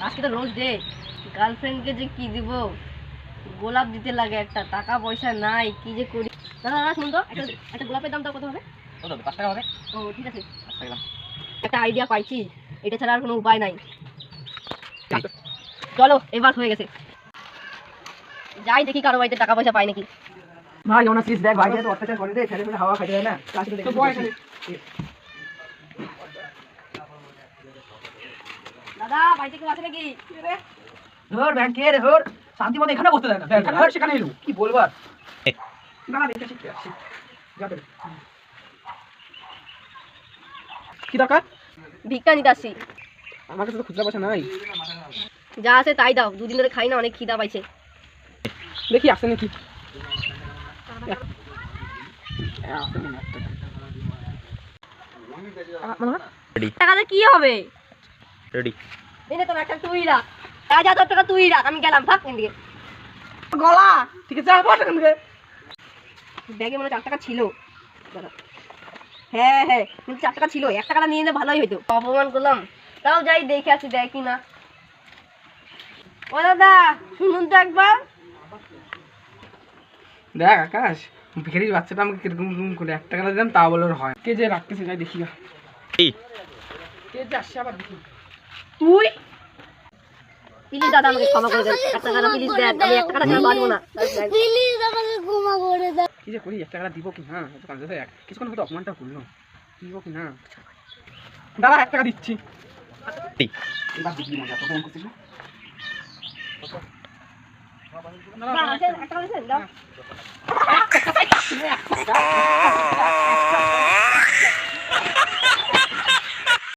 আজকে তো rose day, গার্লফ্রেন্ডকে যে কি দিব, গোলাপ দিতে লাগে একটা, টাকা পয়সা নাই, কি যে করি। দাদা দাদা শুনুন তো, একটা গোলাপের দামটা কত হবে? কত হবে? 5 টাকা হবে। ও ঠিক আছে, 5 টাকা। একটা আইডিয়া পাইছি, এটা ছাড়া আর কোনো উপায় নাই। চলো এবার হয়ে গেছে, যাই দেখি কারো বাড়িতে টাকা পয়সা পাই নাকি। ভাই ওনা প্লিজ দেখ, ভাইকে তো অত্যাচার করে রে, ছেলে মেয়ে হাওয়া খাইতে দেয় না। তো বয় দাদা বাড়িতে কেউ আছে নাকি? ধর ব্যাংকে রে, ধর শান্তি মতো এখানে বসতে দেয় না, এখানে ধর সেখানে এলু, কি বলবো আর। দাঁড়া দেখতে শিখতে আসছি, যাবে। কি দরকার? ভিক্ষা নিতে আসছি। আমার কাছে তো খুচরা পয়সা নাই। যা আছে তাই দাও, দুদিন ধরে খাই না, অনেক খিদা পাইছে। দেখি আসছে নাকি। টাকাটা কি হবে? রেডি। এনে তোর একটা তুই রাখ, যা যা তোর টাকা তুই রাখ, আমি গেলাম, থাক এদিকে। গলা ঠিক আছে, বস এখান থেকে। ব্যাগে মনে 4 টাকা ছিল। দাঁড়া। হ্যাঁ হ্যাঁ, কিন্তু 4 টাকা ছিল, 1 টাকাটা নিয়ে নিলে ভালোই হতো। অপমান করলাম, তাও যাই দেখে আসি দেয় কি না। ও দাদা শুনুন তো একবার। দেখ আকাশ, ভিখারির বাচ্চাটা আমাকে কিরকম করে 1 টাকা দিলাম, তা বলে ওর হয়। কে যে রাখতেছে, যাই দেখি। এই কে যে আসছে আবার দেখি। তুই প্লিজ দাদা আমাকে ক্ষমা করে দেন, 1 টাকা প্লিজ দেন, আমি 1 টাকা ছাড়া বাঁচবো না। প্লিজ আমাকে ক্ষমা করে দাও। কি যে করি, 1 টাকা দিব কি না, এত কাজ আছে। কিছুক্ষণ হয়তো অপমানটা করলো, দিব কি না। দাঁড়া 1 টাকা দিচ্ছি। এবার দিবি না, যত ফোন করছিস না। না, আছেন, 1 টাকা দিছেন, দাও।